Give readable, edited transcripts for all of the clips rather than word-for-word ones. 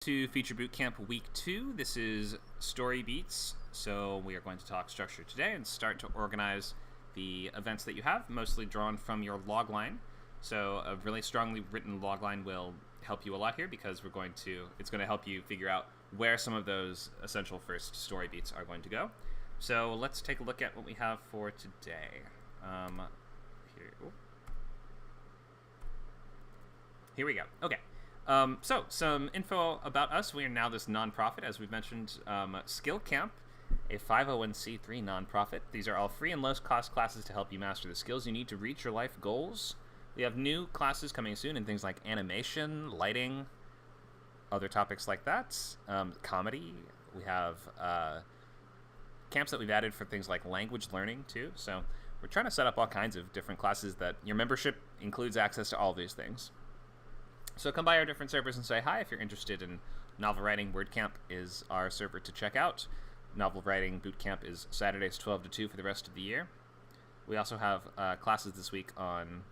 To Feature Bootcamp Week 2. This is Story Beats. So we are going to talk structure today and start to organize the events that you have, mostly drawn from your logline. So a really strongly written logline will help you a lot here because it's going to help you figure out where some of those essential first story beats are going to go. So let's take a look at what we have for today. Here we go. Okay. So, some info about us. We are now this nonprofit, as we've mentioned, Skill Camp, a 501c3 nonprofit. These are all free and low-cost classes to help you master the skills you need to reach your life goals. We have new classes coming soon in things like animation, lighting, other topics like that, comedy. We have camps that we've added for things like language learning, too. So we're trying to set up all kinds of different classes that your membership includes access to all these things. So come by our different servers and say hi if you're interested in novel writing. WordCamp is our server to check out. Novel writing bootcamp is Saturdays 12 to 2 for the rest of the year. We also have classes this week on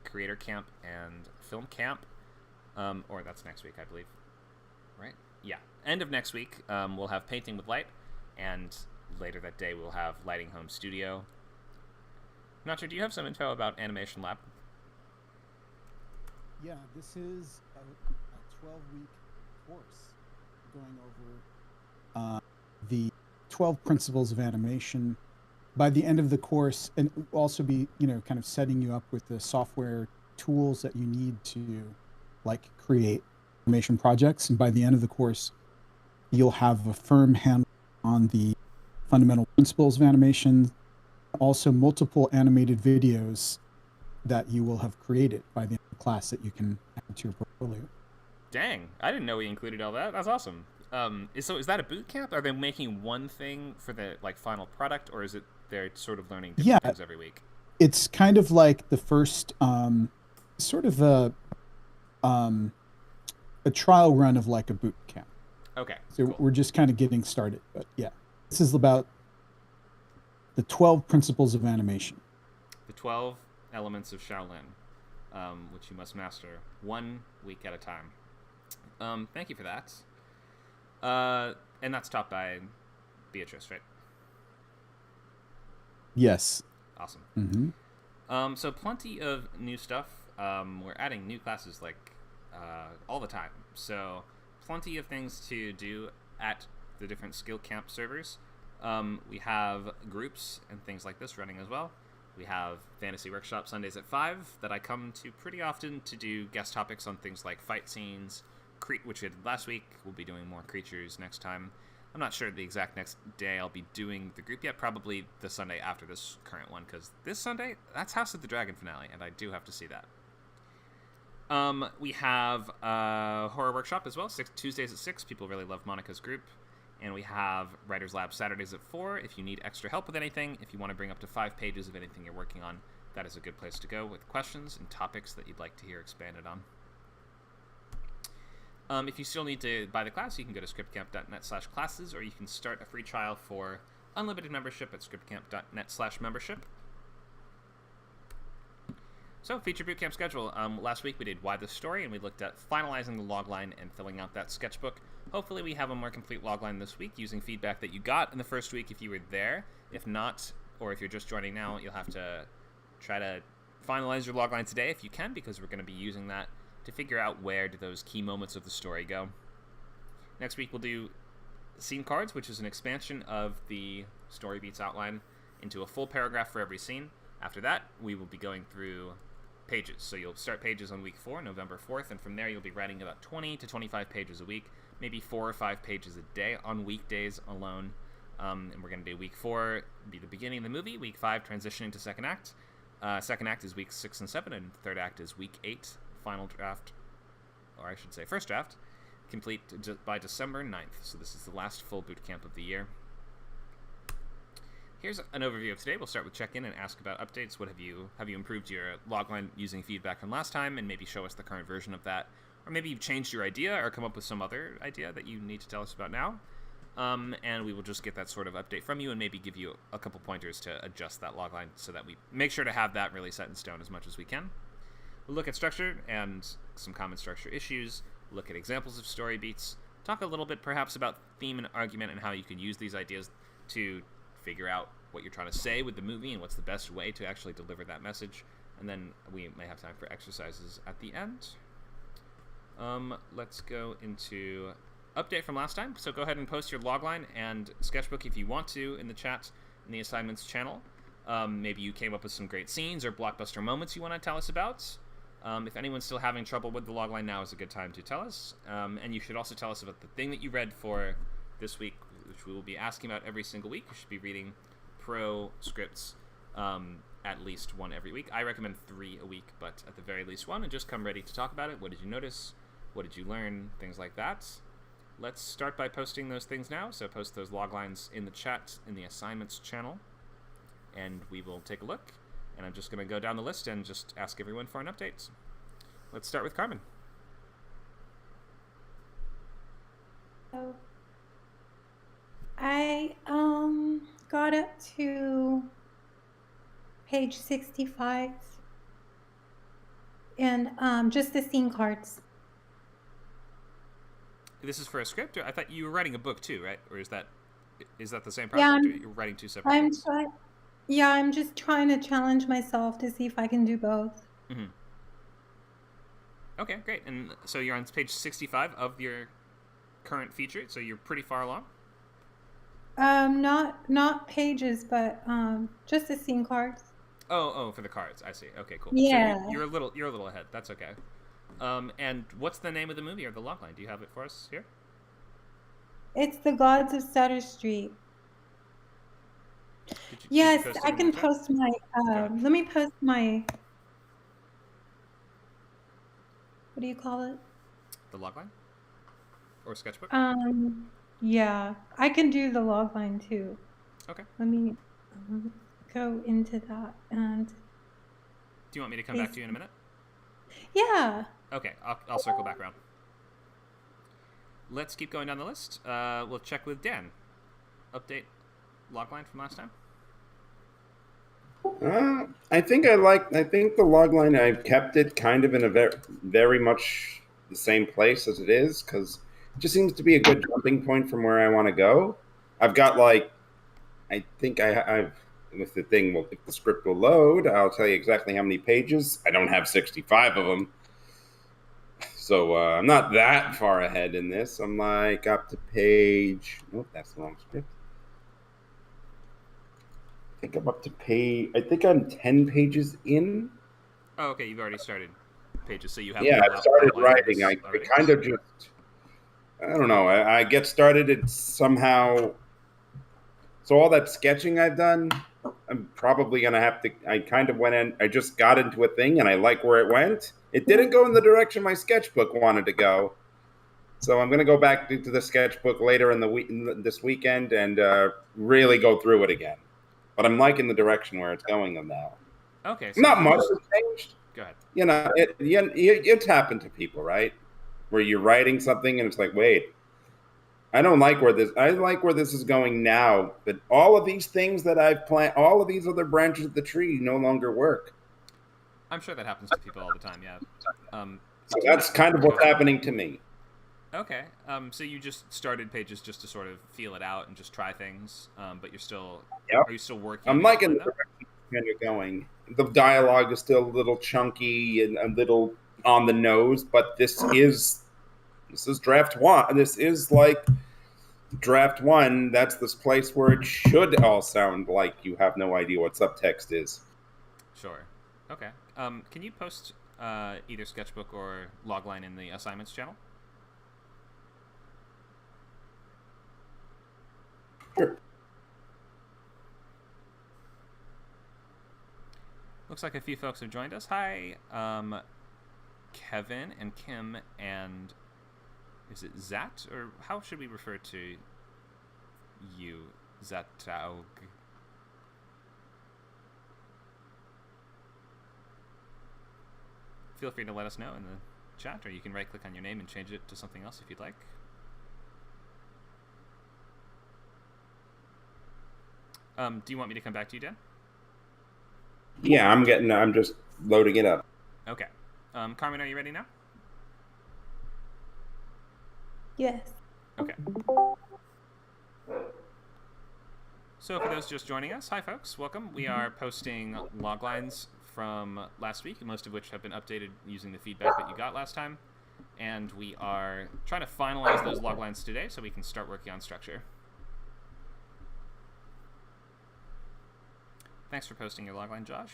Creator Camp and Film Camp. Or that's next week, I believe. Right? Yeah. End of next week, we'll have Painting with Light. And later that day, we'll have Lighting Home Studio. Nacho, do you have some info about Animation Lab? Yeah, this is a 12-week course going over the 12 principles of animation. By the end of the course, and also be, kind of setting you up with the software tools that you need to, create animation projects. And by the end of the course, you'll have a firm handle on the fundamental principles of animation, also multiple animated videos that you will have created by the end of the class that you can add to your portfolio. Dang, I didn't know we included all that. That's awesome. Is that a boot camp? Are they making one thing for the final product, or is it they're sort of learning different things every week? It's kind of like the first sort of a trial run of like a boot camp. Okay. So cool. We're just kind of getting started, but yeah, this is about the 12 principles of animation. The 12 elements of Shaolin, which you must master 1 week at a time. Thank you for that. And that's taught by Beatrice, right? Yes. Awesome. Mm-hmm. So plenty of new stuff. We're adding new classes all the time. So plenty of things to do at the different skill camp servers. We have groups and things like this running as well. We have Fantasy Workshop Sundays at 5 that I come to pretty often to do guest topics on things like fight scenes, which we did last week. We'll be doing more creatures next time. I'm not sure the exact next day I'll be doing the group yet, probably the Sunday after this current one, because this Sunday, that's House of the Dragon finale, and I do have to see that. We have Horror Workshop as well, Tuesdays at 6. People really love Monica's group. And we have Writer's Lab Saturdays at 4. If you need extra help with anything, if you want to bring up to 5 pages of anything you're working on, that is a good place to go with questions and topics that you'd like to hear expanded on. If you still need to buy the class, you can go to scriptcamp.net/classes, or you can start a free trial for unlimited membership at scriptcamp.net/membership. So, Feature Bootcamp schedule. Last week we did Why This Story, and we looked at finalizing the logline and filling out that sketchbook. Hopefully we have a more complete logline this week using feedback that you got in the first week if you were there. If not, or if you're just joining now, you'll have to try to finalize your logline today if you can, because we're going to be using that to figure out where do those key moments of the story go. Next week we'll do scene cards, which is an expansion of the story beats outline into a full paragraph for every scene. After that, we will be going through pages. So you'll start pages on week 4, November 4th, and from there you'll be writing about 20 to 25 pages a week, maybe 4 or 5 pages a day on weekdays alone. And we're going to do week 4 be the beginning of the movie, week 5 transitioning to second act. Second act is week 6 and 7, and third act is week 8, final draft, or I should say first draft, complete by December 9th. So this is the last full boot camp of the year. Here's an overview of today. We'll start with check-in and ask about updates. What have you improved your logline using feedback from last time, and maybe show us the current version of that. Or maybe you've changed your idea or come up with some other idea that you need to tell us about now. And we will just get that sort of update from you and maybe give you a couple pointers to adjust that logline so that we make sure to have that really set in stone as much as we can. We'll look at structure and some common structure issues, look at examples of story beats, talk a little bit perhaps about theme and argument and how you can use these ideas to figure out what you're trying to say with the movie and what's the best way to actually deliver that message. And then we may have time for exercises at the end. Let's go into update from last time. So go ahead and post your logline and sketchbook if you want to in the chat in the assignments channel. Maybe you came up with some great scenes or blockbuster moments you want to tell us about. If anyone's still having trouble with the logline, now is a good time to tell us. And you should also tell us about the thing that you read for this week, which we will be asking about every single week. You should be reading pro scripts at least one every week. I recommend 3 a week, but at the very least one, and just come ready to talk about it. What did you notice? What did you learn? Things like that. Let's start by posting those things now. So post those log lines in the chat in the assignments channel, and we will take a look. And I'm just going to go down the list and just ask everyone for an update. Let's start with Carmen. So I got up to page 65 and just the scene cards. This is for a script? I thought you were writing a book too, right? Or is that the same project? Yeah, Or you're writing 2 separate books? I'm just trying to challenge myself to see if I can do both. Mm-hmm. Okay, great. And so you're on page 65 of your current feature, so you're pretty far along? Not pages, but just the scene cards. Oh, for the cards. I see. Okay, cool. Yeah. So you're a little ahead. That's okay. And what's the name of the movie or the logline? Do you have it for us here? It's The Gods of Sutter Street. Yes, I can post my. Let me post my. What do you call it? The logline or sketchbook? Yeah, I can do the logline too. Okay. Let me go into that and. Do you want me to come back to you in a minute? Yeah. Okay, I'll circle back around. Let's keep going down the list. We'll check with Dan. Update logline from last time. I think the logline, I've kept it kind of in a very much the same place as it is, because it just seems to be a good jumping point from where I want to go. I've got I think I've with the thing, well, if the script will load, I'll tell you exactly how many pages. I don't have 65 of them. So I'm not that far ahead in this. I'm up to page... Nope, that's the wrong script. I think I'm up to page... I think I'm 10 pages in. Oh, okay, you've already started pages, so you have... Yeah, I started writing. I kind of just... I don't know. I get started, it's somehow... So all that sketching I've done, I'm probably going to have to... I kind of went in... I just got into a thing, and I like where it went. It didn't go in the direction my sketchbook wanted to go. So I'm going to go back to the sketchbook later in this weekend and really go through it again. But I'm liking the direction where it's going now. Okay. So not much has changed. Go ahead. You know, it's happened to people, right? Where you're writing something and it's like, wait, I like where this is going now. But all of these things that I've planned, all of these other branches of the tree no longer work. I'm sure that happens to people all the time, yeah. So that's kind of what's happening to me. Okay. So you just started pages just to sort of feel it out and just try things, but you're still... Yep. Are you still working? I'm liking the direction you're going. The dialogue is still a little chunky and a little on the nose, but this is draft one. This is draft one. That's this place where it should all sound like you have no idea what subtext is. Sure. Okay. Can you post either sketchbook or logline in the assignments channel? Sure. Looks like a few folks have joined us. Hi, Kevin and Kim and... Is it Zat? Or how should we refer to you? Zataug? Feel free to let us know in the chat, or you can right-click on your name and change it to something else if you'd like. Do you want me to come back to you, Dan? Yeah, I'm just loading it up. Okay. Carmen, are you ready now? Yes. Okay. So for those just joining us, hi folks, welcome. We are posting log lines from last week, most of which have been updated using the feedback that you got last time. And we are trying to finalize those log lines today so we can start working on structure. Thanks for posting your logline, Josh.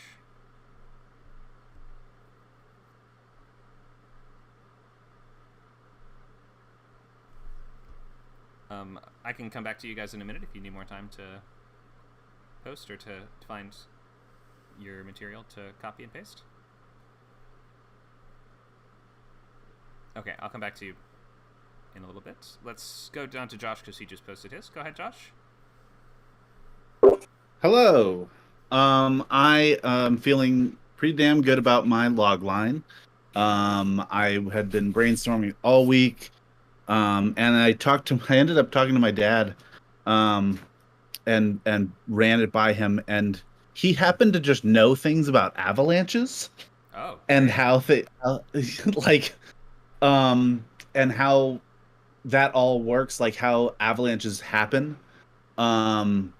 I can come back to you guys in a minute if you need more time to post or to find your material to copy and paste. Okay, I'll come back to you in a little bit. Let's go down to Josh because he just posted his. Go ahead, Josh. Hello. I am feeling pretty damn good about my log line. I had been brainstorming all week. And I ended up talking to my dad, and ran it by him, and he happened to just know things about avalanches. Oh. And how and how that all works, like how avalanches happen. And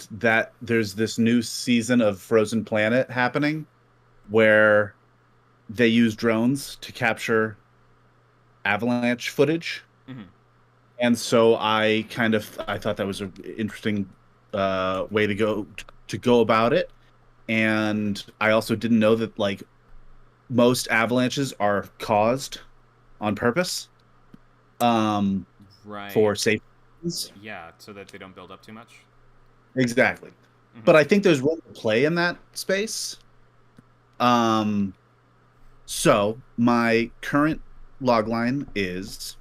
that there's this new season of Frozen Planet happening where they use drones to capture avalanche footage. Mm-hmm. And so I thought that was an interesting way to go about it. And I also didn't know that like most avalanches are caused on purpose, right, for safety reasons. Yeah, so that they don't build up too much. Exactly. Mm-hmm. But I think there's room to play in that space. So my current logline is: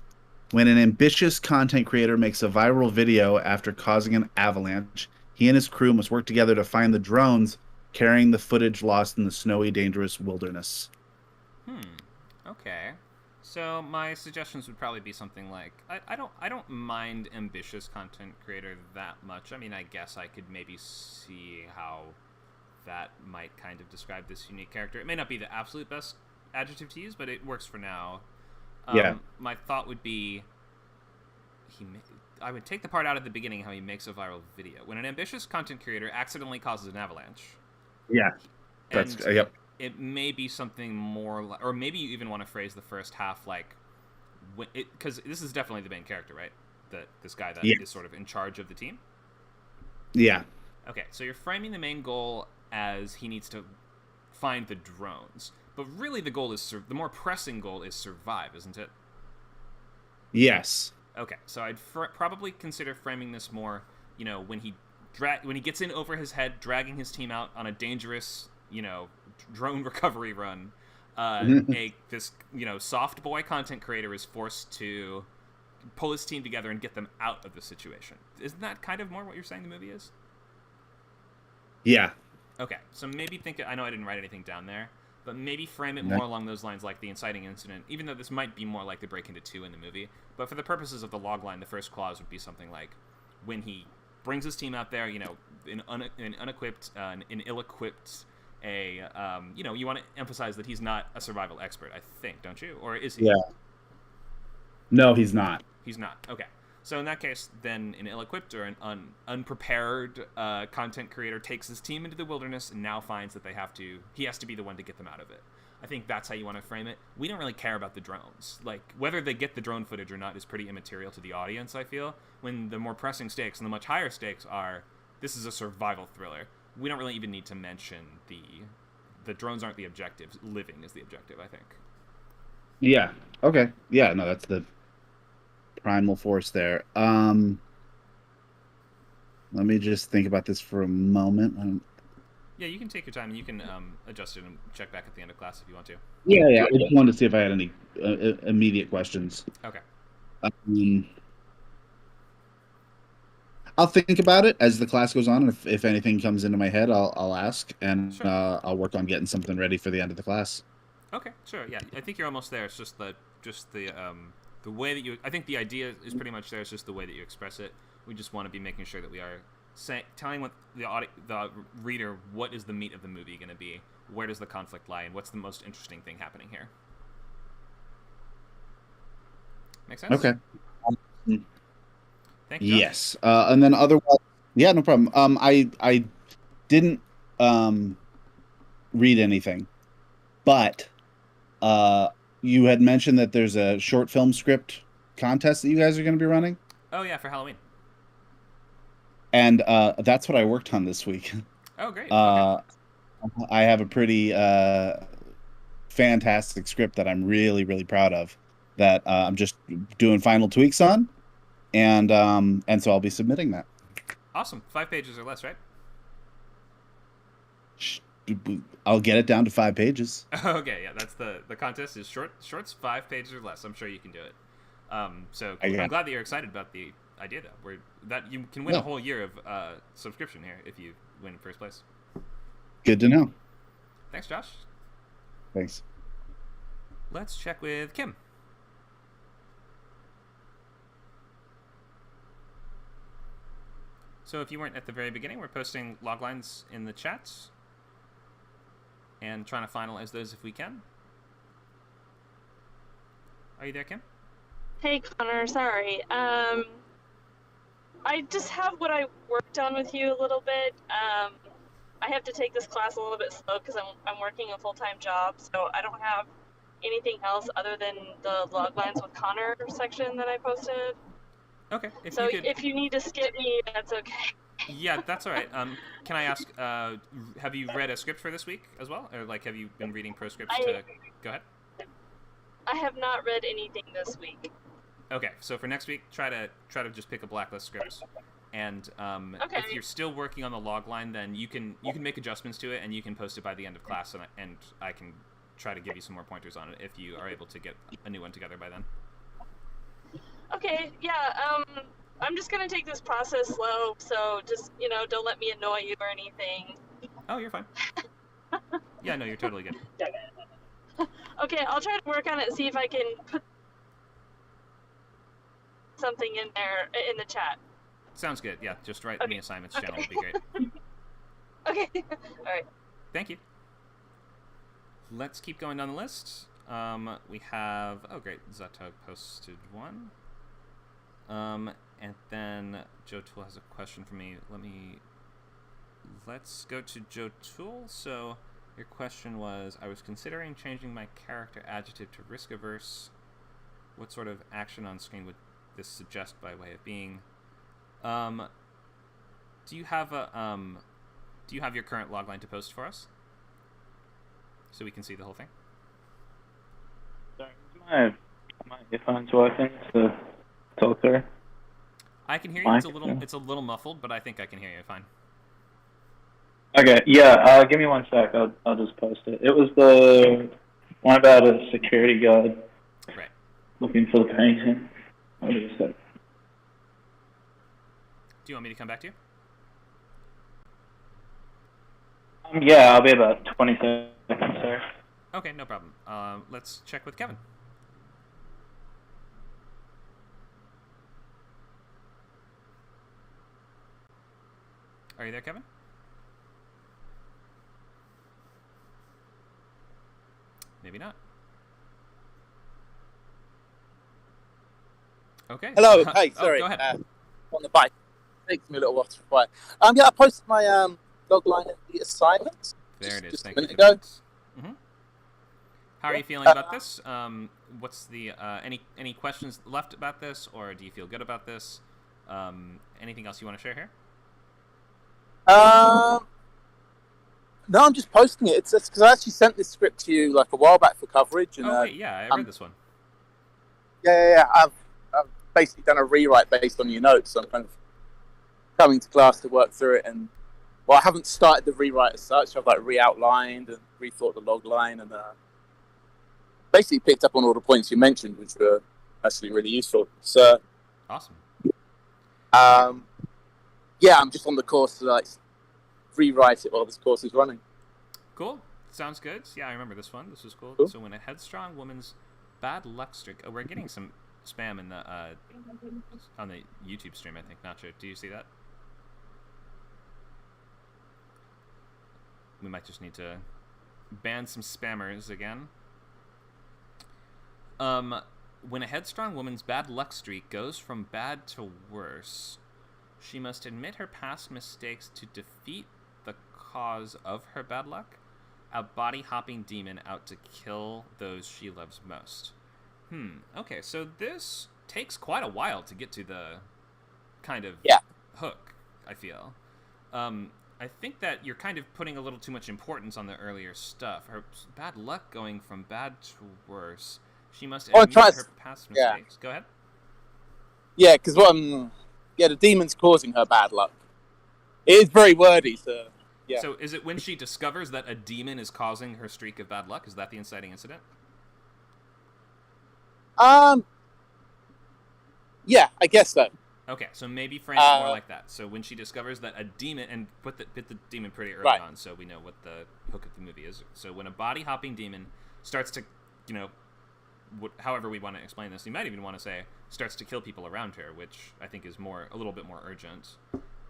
when an ambitious content creator makes a viral video after causing an avalanche, he and his crew must work together to find the drones carrying the footage lost in the snowy, dangerous wilderness. Okay. So my suggestions would probably be something like, I don't mind ambitious content creator that much. I mean, I guess I could maybe see how that might kind of describe this unique character. It may not be the absolute best adjective to use, but it works for now. Yeah. My thought would be, I would take the part out at the beginning how he makes a viral video. When an ambitious content creator accidentally causes an avalanche. Yeah. That's yep. It may be something more, or maybe you even want to phrase the first half like, because this is definitely the main character, right? This guy that is sort of in charge of the team. Yeah. Okay, so you're framing the main goal as he needs to find the drones, but really the goal is the more pressing goal is survive, isn't it? Yes. Okay, so I'd probably consider framing this more, when he gets in over his head, dragging his team out on a dangerous, drone recovery run. This soft boy content creator is forced to pull his team together and get them out of the situation. Isn't that kind of more what you're saying the movie is? Yeah. Okay, so maybe I know I didn't write anything down there, but maybe frame it more along those lines, like the inciting incident, even though this might be more like the break into two in the movie. But for the purposes of the log line, the first clause would be something like, when he brings his team out there, ill-equipped, you want to emphasize that he's not a survival expert, I think, don't you? Or is he? Yeah. No, he's not. He's not. Okay. So in that case, then an ill-equipped or an unprepared content creator takes his team into the wilderness and now finds that he has to be the one to get them out of it. I think that's how you want to frame it. We don't really care about the drones. Like, whether they get the drone footage or not is pretty immaterial to the audience, I feel. When the more pressing stakes and the much higher stakes are, this is a survival thriller. We don't really even need to mention the drones aren't the objective. Living is the objective, I think. Yeah. Okay. Yeah, no, that's the primal force there. Let me just think about this for a moment. Yeah, you can take your time and you can adjust it and check back at the end of class if you want to. Yeah. I just wanted to see if I had any immediate questions. Okay. I'll think about it as the class goes on, and if anything comes into my head, I'll ask, and sure. I'll work on getting something ready for the end of the class. Okay, sure. Yeah, I think you're almost there. It's just the way that I think the idea is pretty much there. It's just the way that you express it. We just want to be making sure that we are telling what the reader what is the meat of the movie going to be, where does the conflict lie, and what's the most interesting thing happening here. Make sense? Okay. Thank you, Josh. Yes. And then otherwise, yeah, no problem. I didn't read anything, but you had mentioned that there's a short film script contest that you guys are going to be running, Oh yeah, for Halloween. and that's what I worked on this week. Oh great. Okay. I have a pretty fantastic script that I'm really, really proud of. That I'm just doing final tweaks on, and so I'll be submitting that. Awesome. 5 pages or less, right? I'll get it down to 5 pages. Okay, yeah, that's the contest is shorts 5 pages or less. I'm sure you can do it. So cool. I'm glad that you're excited about the idea though. That you can win a whole year of subscription here if you win first place. Good to know. Thanks, Josh. Thanks. Let's check with Kim. So if you weren't at the very beginning, we're posting log lines in the chats and trying to finalize those if we can. Are you there, Kim? Hey, Connor. Sorry. I just have what I worked on with you a little bit. I have to take this class a little bit slow because I'm working a full-time job, so I don't have anything else other than the log lines with Conor section that I posted. Okay. If you need to skip me, that's okay. Yeah, that's all right. Can I ask, have you read a script for this week as well? Or, have you been reading pro scripts to... Go ahead. I have not read anything this week. Okay, so for next week, try to just pick a blacklist script. And if you're still working on the log line, then you can make adjustments to it, and you can post it by the end of class, and I can try to give you some more pointers on it if you are able to get a new one together by then. Okay, yeah, I'm just gonna take this process slow, so just, don't let me annoy you or anything. Oh, you're fine. Yeah, no, you're totally good. Okay, I'll try to work on it, see if I can put something in there, in the chat. Sounds good, yeah, just write me assignments channel would be great. Okay, alright. Thank you. Let's keep going down the list. We have, oh great, Zato posted one. And then Joe Tool has a question for me. Let's go to Joe Tool. So your question was, I was considering changing my character adjective to risk averse. What sort of action on screen would this suggest by way of being? Do you have your current logline to post for us? So we can see the whole thing? Sorry, my earphones working to talk through? I can hear you. It's a little muffled, but I think I can hear you fine. Okay, yeah. Give me 1 sec. I'll just post it. It was the one about a security guard. Right. Looking for the painting. What is that? Do you want me to come back to you? Yeah, I'll be about 20 seconds, sir. Okay, no problem. Let's check with Kevin. Are you there, Kevin? Maybe not. Okay. Hello. Hey, sorry. Go ahead. On the bike. Takes me a little while to reply. Yeah, I posted my log line at the assignment. There it is. Just Thank a you. minute ago. Mm-hmm. How are you feeling about this? What's the any questions left about this, or do you feel good about this? Anything else you want to share here? No, I'm just posting it. It's because I actually sent this script to you like a while back for coverage. And, wait, yeah, I read this one. Yeah. I've basically done a rewrite based on your notes. So I'm kind of coming to class to work through it, and I haven't started the rewrite as such. I've like re-outlined and rethought the log line, and basically picked up on all the points you mentioned, which were actually really useful. So awesome. Yeah, I'm just on the course to like rewrite it while this course is running. Cool. Sounds good. Yeah, I remember this one. This was cool. So when a headstrong woman's bad luck streak... Oh, we're getting some spam in the on the YouTube stream, I think. Not sure. Do you see that? We might just need to ban some spammers again. When a headstrong woman's bad luck streak goes from bad to worse, she must admit her past mistakes to defeat the cause of her bad luck. A body-hopping demon out to kill those she loves most. Okay, so this takes quite a while to get to the kind of hook, I feel. I think that you're kind of putting a little too much importance on the earlier stuff. Her bad luck going from bad to worse. She must admit her past mistakes. Go ahead. Yeah, because the demon's causing her bad luck. It is very wordy, so yeah. So is it when she discovers that a demon is causing her streak of bad luck? Is that the inciting incident? Yeah, I guess so. Okay, so maybe frame it more like that. So when she discovers that a demon, and put the demon pretty early on, so we know what the hook of the movie is. So when a body-hopping demon starts to, however we want to explain this, you might even want to say starts to kill people around her, which I think is a little bit more urgent.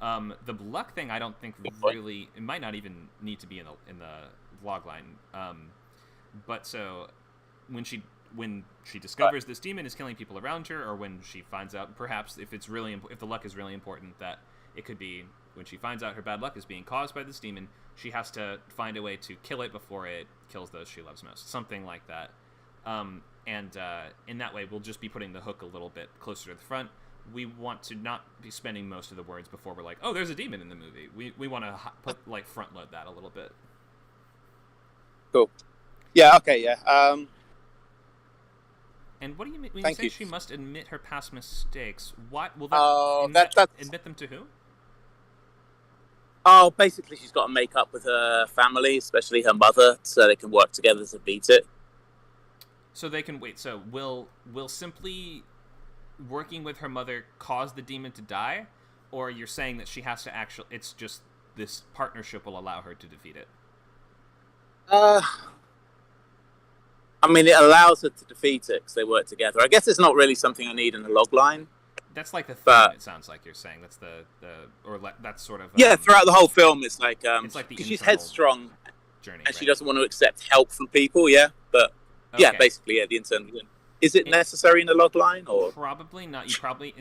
The luck thing, I don't think really, it might not even need to be in the log line. But so when she discovers this demon is killing people around her, or when she finds out, perhaps if the luck is really important, that it could be when she finds out her bad luck is being caused by this demon, she has to find a way to kill it before it kills those she loves most, something like that. And in that way, we'll just be putting the hook a little bit closer to the front. We want to not be spending most of the words before we're like, oh, there's a demon in the movie. We want to front load that a little bit. Cool. Yeah. Okay. Yeah. And what do you mean when you say she must admit her past mistakes? What will that admit them to? Who? Oh, basically, she's got to make up with her family, especially her mother, so they can work together to beat it. So they can wait. So will simply working with her mother cause the demon to die, or you're saying that she has to actually? It's just this partnership will allow her to defeat it. I mean, it allows her to defeat it because they work together. I guess it's not really something I need in the log line. That's like the theme, it sounds like you're saying. That's that's sort of... throughout the whole film, it's like because she's headstrong journey, and she doesn't want to accept help from people, but basically, the internal journey. Is it necessary in the log line, or...? Probably not.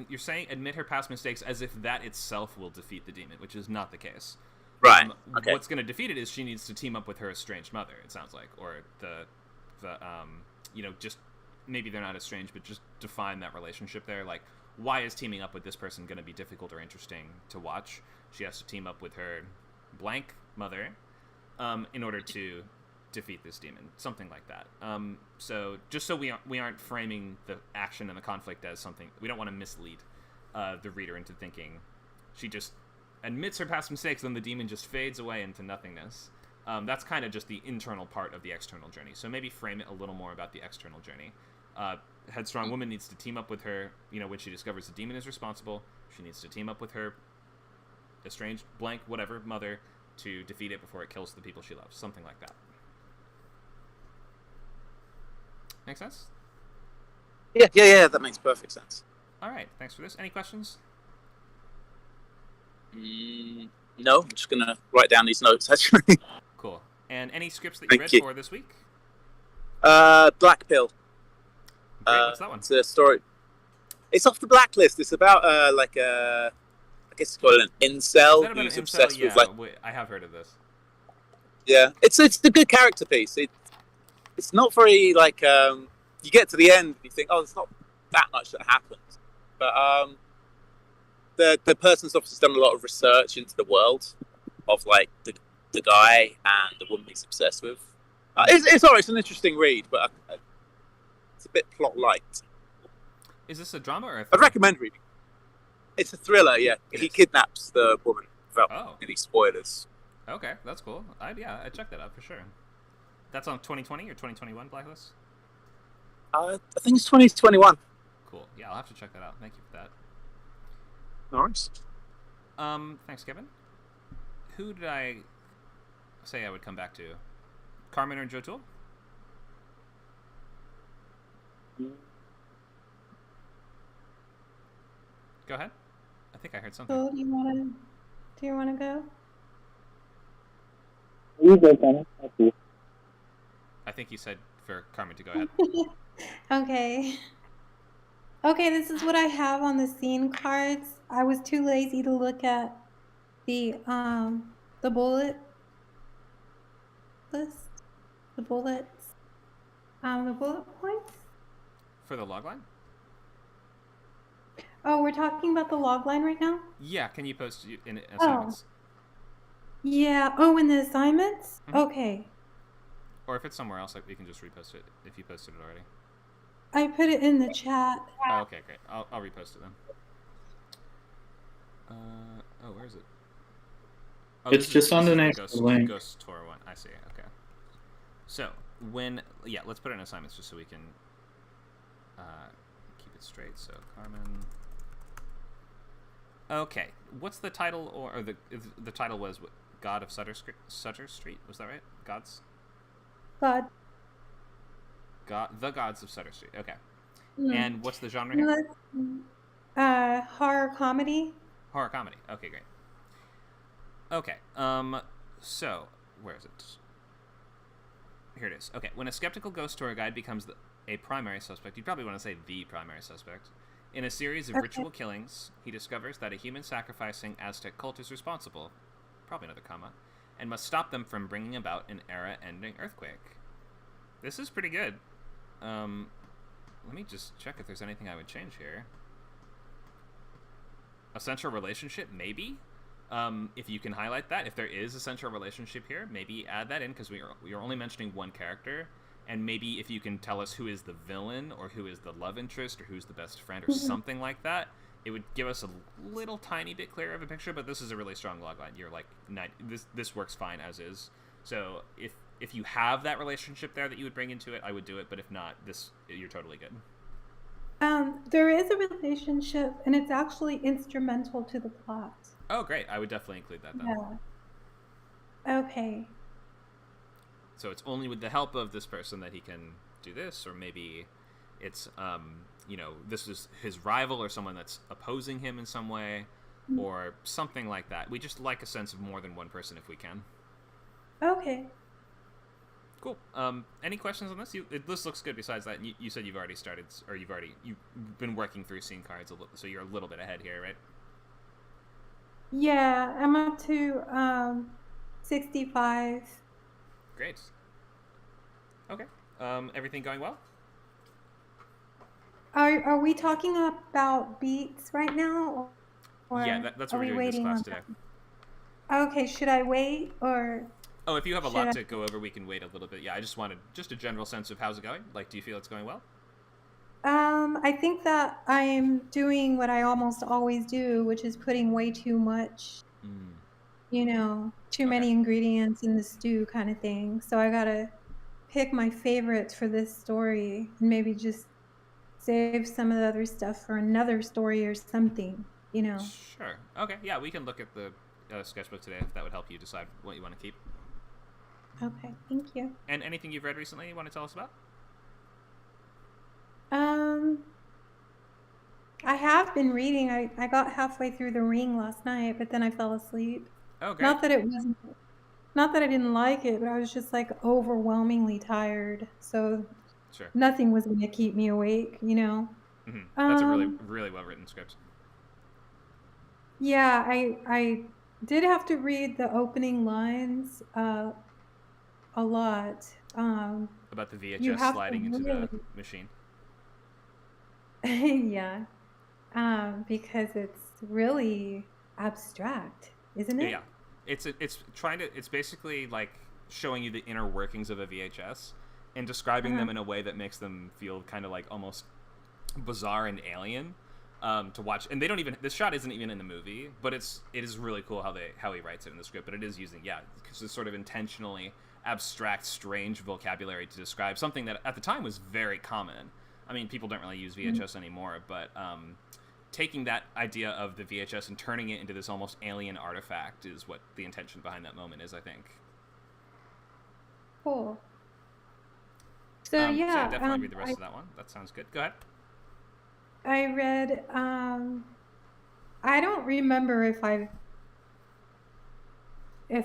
You're saying admit her past mistakes as if that itself will defeat the demon, which is not the case. Right, okay. What's going to defeat it is she needs to team up with her estranged mother, it sounds like, or just maybe they're not estranged, but just define that relationship there. Like, why is teaming up with this person going to be difficult or interesting to watch? She has to team up with her blank mother in order to defeat this demon, something like that. So just so we aren't framing the action and the conflict as something, we don't want to mislead the reader into thinking she just admits her past mistakes, then the demon just fades away into nothingness. That's kind of just the internal part of the external journey. So maybe frame it a little more about the external journey. Headstrong woman needs to team up with her, when she discovers the demon is responsible, she needs to team up with her estranged, blank, whatever, mother to defeat it before it kills the people she loves. Something like that. Make sense? Yeah, that makes perfect sense. All right, thanks for this. Any questions? No, I'm just going to write down these notes, actually. Cool. And any scripts that you read for this week? Black Pill. Great, what's that one? It's a story. It's off the blacklist. It's about, I guess it's called an incel who's obsessed with, I have heard of this. Yeah, it's a good character piece. It's not very, you get to the end and you think, oh, there's not that much that happens. But, the person's obviously done a lot of research into the world of the guy and the woman he's obsessed with. It's alright. It's an interesting read, but it's a bit plot light. Is this a drama or a thriller? I'd recommend reading. It's a thriller. Yeah, he kidnaps the woman without any spoilers. Okay, that's cool. I'd check that out for sure. That's on 2020 or 2021 Blacklist? I think it's 2021. Cool. Yeah, I'll have to check that out. Thank you for that. No worries. Thanks, Kevin. Who did I say I would come back to? Carmen or Joe Toole? Go ahead. I think I heard something. So do you want to go? You go, Conor. Thank you. I think you said for Carmen to go ahead. Okay. Okay, this is what I have on the scene cards. I was too lazy to look at the bullet list, the bullets, the bullet points. For the logline? Oh, we're talking about the log line right now? Yeah, can you post in Oh, assignments? yeah. Oh, in the assignments? Mhm. Okay. Or if it's somewhere else, like, we can just repost it if you posted it already. I put it in the chat. Oh, okay, great. I'll repost it then. Oh, where is it? Oh, It's just underneath this is the link. Ghost Tour one. I see. Okay. So yeah, let's put it in assignments just so we can keep it straight. So Carmen. Okay, what's the title or the title was what, God of Sutter Street? Was that right? God. The Gods of Sutter Street. Okay. Mm. And what's the genre here? Horror comedy. Horror comedy. Okay, great. Okay. So where is it? Here it is. Okay. When a skeptical ghost tour guide becomes a primary suspect, you'd probably want to say the primary suspect. In a series of ritual killings, he discovers that a human sacrificing Aztec cult is responsible, probably another comma, and must stop them from bringing about an era-ending earthquake. This is pretty good. Let me just check if there's anything I would change here. A central relationship, maybe? If you can highlight that, if there is a central relationship here, maybe add that in, because we are only mentioning one character, and maybe if you can tell us who is the villain, or who is the love interest, or who's the best friend, or something like that, it would give us a little tiny bit clearer of a picture, but this is a really strong logline. You're like, this works fine as is. So if you have that relationship there that you would bring into it, I would do it, but if not, you're totally good. There is a relationship, and it's actually instrumental to the plot. Oh, great. I would definitely include that then. Yeah. Okay. So it's only with the help of this person that he can do this, or maybe it's, this is his rival or someone that's opposing him in some way, or something like that. We just like a sense of more than one person if we can. Okay. Cool. Any questions on this? This looks good. Besides that, you said you've already started, or you've been working through scene cards, so you're a little bit ahead here, right? Yeah, I'm up to 65. Great. Okay. Everything going well? Are we talking about beats right now? Or yeah, that's what we're doing this class today. Okay, should I wait or? Oh, if you have a lot to go over, we can wait a little bit. Yeah, I just wanted just a general sense of how's it going. Like, do you feel it's going well? I think that I'm doing what I almost always do, which is putting way too much, too many ingredients in the stew kind of thing. So I gotta pick my favorites for this story and maybe just save some of the other stuff for another story or something, Sure. Okay, yeah, we can look at the sketchbook today if that would help you decide what you want to keep. Okay, thank you. And anything you've read recently you want to tell us about? I have been reading. I got halfway through The Ring last night, but then I fell asleep. Oh, great. Not that I didn't like it, but I was just like overwhelmingly tired. So Sure. Nothing was going to keep me awake, Mm-hmm. That's a really, really well written script. Yeah, I did have to read the opening lines a lot. About the VHS sliding into the machine. Yeah, because it's really abstract, isn't it? Yeah, it's basically like showing you the inner workings of a VHS and describing them in a way that makes them feel kind of like almost bizarre and alien to watch. And this shot isn't even in the movie, but it is really cool how he writes it in the script. But it is using this sort of intentionally abstract, strange vocabulary to describe something that at the time was very common. I mean, people don't really use VHS anymore, but taking that idea of the VHS and turning it into this almost alien artifact is what the intention behind that moment is, I think. Cool. So yeah, definitely read the rest of that one. That sounds good. Go ahead. I read. I don't remember if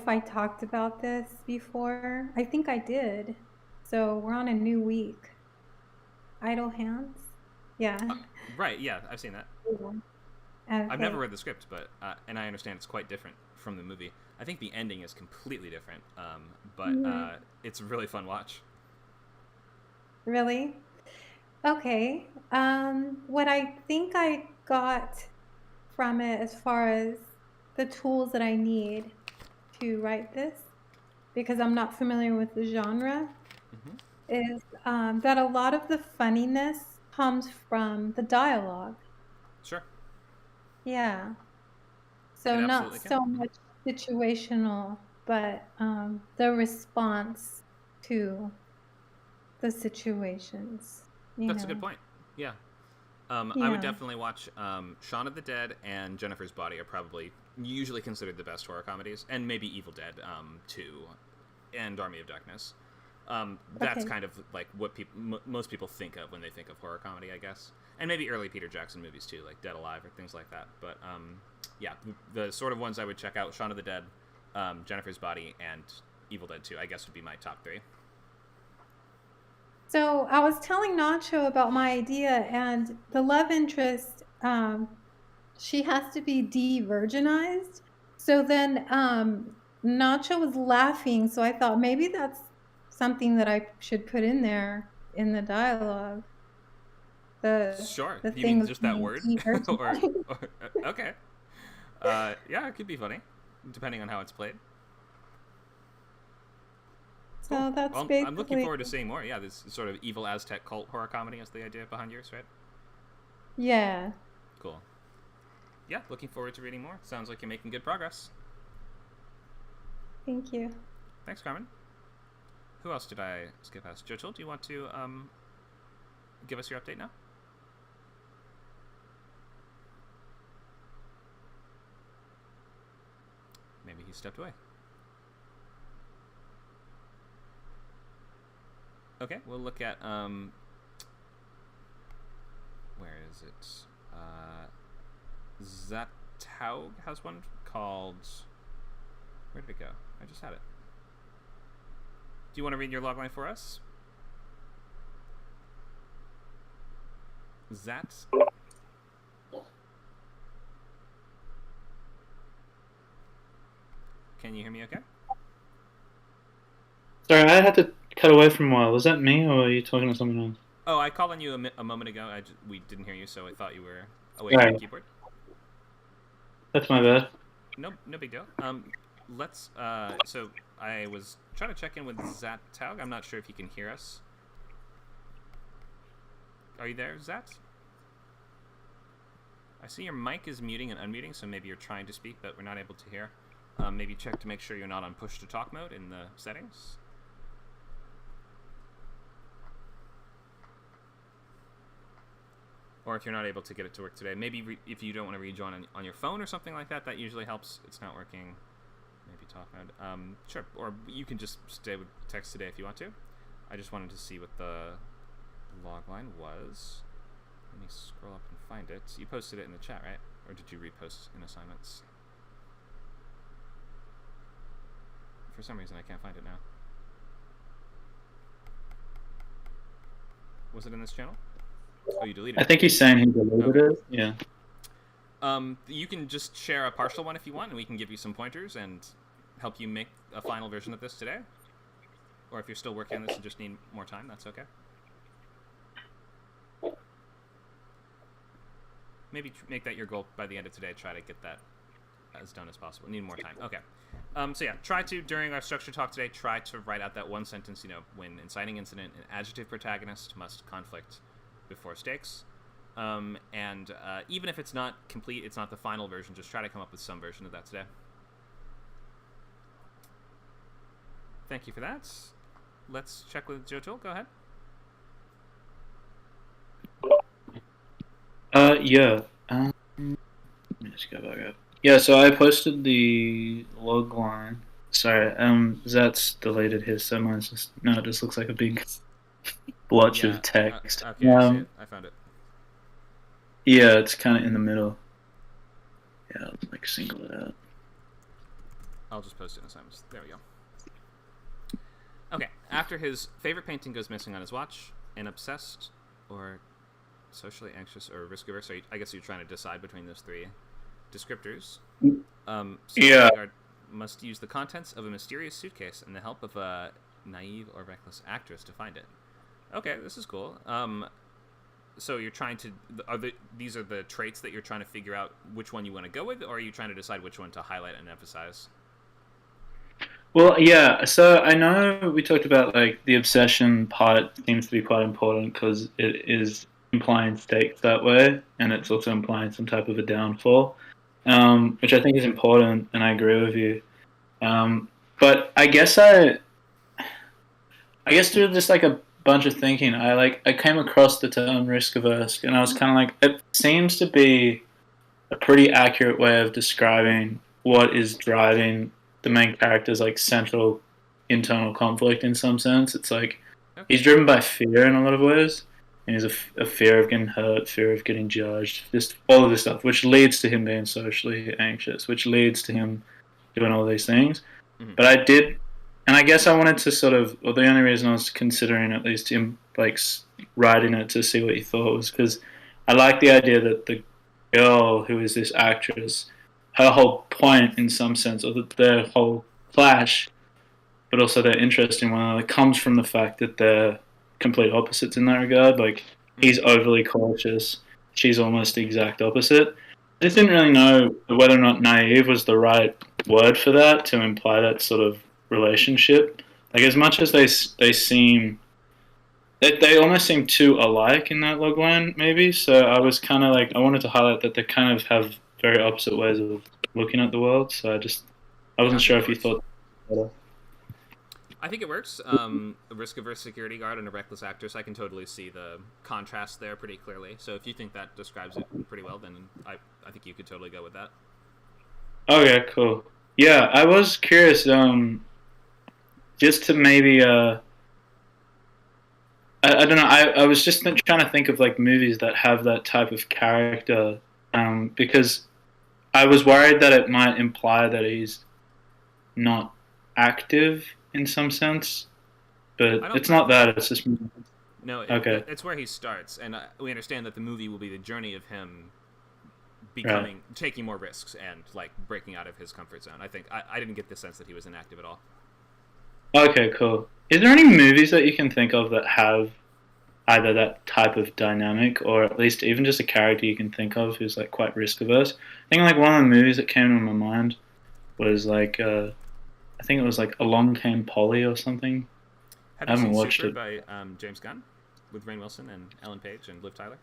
I talked about this before. I think I did. So we're on a new week. Idle Hands. Yeah. Right, yeah, I've seen that. Okay. I've never read the script, but and I understand it's quite different from the movie. I think the ending is completely different, but it's a really fun watch. Really? Okay. What I think I got from it as far as the tools that I need to write this, because I'm not familiar with the genre, is that a lot of the funniness comes from the dialogue. Sure. Yeah. It So not absolutely can. so much situational, but the response to the situations, That's a good point. Yeah. I would Yeah. definitely watch Shaun of the Dead and Jennifer's Body are probably usually considered the best horror comedies, and maybe Evil Dead 2 and Army of Darkness. That's Okay. kind of like what most people think of when they think of horror comedy, I guess. And maybe early Peter Jackson movies too, like Dead Alive or things like that. But yeah, the sort of ones I would check out: Shaun of the Dead, Jennifer's Body, and Evil Dead 2, I guess, would be my top 3. So I was telling Nacho about my idea, and the love interest, she has to be de-virginized. So then Nacho was laughing, so I thought maybe that's something that I should put in there in the dialogue. Sure. The You thing mean of just that being word? or, de-virginized. or okay. Yeah, it could be funny, depending on how it's played. So that's Well, basically. I'm looking forward to seeing more. Yeah, this sort of evil Aztec cult horror comedy is the idea behind yours, right? Yeah. Cool. Yeah, looking forward to reading more. Sounds like you're making good progress. Thank you. Thanks, Carmen. Who else did I skip past? Jochel, do you want to give us your update now? Maybe he stepped away. Okay, we'll look at where is it? Zataug has one called. Where did it go? I just had it. Do you want to read your logline for us? Zat? Can you hear me okay? Sorry, I had to cut away for a while. Was that me, or are you talking to someone else? Oh, I called on you a moment ago. We didn't hear you, so I thought you were away from the keyboard. That's my bad. No big deal. Let's. So I was trying to check in with Zat Taug. I'm not sure if you can hear us. Are you there, Zat? I see your mic is muting and unmuting, so maybe you're trying to speak, but we're not able to hear. Maybe check to make sure you're not on push to talk mode in the settings. Or if you're not able to get it to work today, maybe if you don't want to rejoin on your phone or something like that, that usually helps. It's not working. Maybe talk mode. Sure. Or you can just stay with text today if you want to. I just wanted to see what the logline was. Let me scroll up and find it. You posted it in the chat, right? Or did you repost in assignments? For some reason, I can't find it now. Was it in this channel? Oh, you deleted it. I think he's saying he deleted it. Yeah. You can just share a partial one if you want, and we can give you some pointers and help you make a final version of this today. Or if you're still working on this and just need more time, that's okay. Maybe make that your goal by the end of today. Try to get that as done as possible. Need more time. Okay. So yeah, try to, during our structure talk today, try to write out that one sentence, when inciting incident, an adjective protagonist must conflict before stakes. And even if it's not complete, it's not the final version, just try to come up with some version of that today. Thank you for that. Let's check with Jotul. Go ahead. Yeah. Let me just go back up. Yeah, so I posted the log line. Sorry, Zat's deleted his, so mine's just, no, it just looks like a big blotch of text. Okay, I see it. I found it. Yeah, it's kind of in the middle. Yeah, I'll single it out. I'll just post it in assignments. There we go. Okay, after his favorite painting goes missing on his watch, an obsessed or socially anxious or risk averse. I guess you're trying to decide between those three descriptors. Yeah. Guard must use the contents of a mysterious suitcase and the help of a naive or reckless actress to find it. Okay, this is cool. So you're trying to these are the traits that you're trying to figure out which one you want to go with, or are you trying to decide which one to highlight and emphasize? Well, yeah. So I know we talked about like the obsession part seems to be quite important because it is implying stakes that way, and it's also implying some type of a downfall, which I think is important, and I agree with you. But I guess through just like a bunch of thinking, I came across the term risk averse, and I was kind of like, it seems to be a pretty accurate way of describing what is driving the main character's like central internal conflict in some sense. It's like he's driven by fear in a lot of ways, and he's a fear of getting hurt, fear of getting judged, just all of this stuff, which leads to him being socially anxious, which leads to him doing all these things. But I did, and I guess I wanted to sort of, well, the only reason I was considering at least him like writing it to see what you thought was because I like the idea that the girl who is this actress, her whole point in some sense, or their whole clash, but also their interest in one another, comes from the fact that they're complete opposites in that regard. Like, he's overly cautious, she's almost the exact opposite. I just didn't really know whether or not naive was the right word for that, to imply that sort of relationship. Like, as much as they seem... They almost seem too alike in that logline, maybe. So I was kind of like, I wanted to highlight that they kind of have very opposite ways of looking at the world. So I wasn't sure if you thought better. I think it works. A risk-averse security guard and a reckless actress, I can totally see the contrast there pretty clearly. So if you think that describes it pretty well, then I think you could totally go with that. Okay, cool. Yeah, I was curious, just to maybe... I don't know. I was just trying to think of like movies that have that type of character, because I was worried that it might imply that he's not active in some sense, but it's not that. It's just no. Okay. It's where he starts, and we understand that the movie will be the journey of him taking more risks and like breaking out of his comfort zone. I think I didn't get the sense that he was inactive at all. Okay, cool. Is there any movies that you can think of that have either that type of dynamic, or at least even just a character you can think of who's like quite risk averse? I think like one of the movies that came to my mind was like I think it was like Along Came Polly or something. Have you seen Super by James Gunn with Rainn Wilson and Ellen Page and Liv Tyler?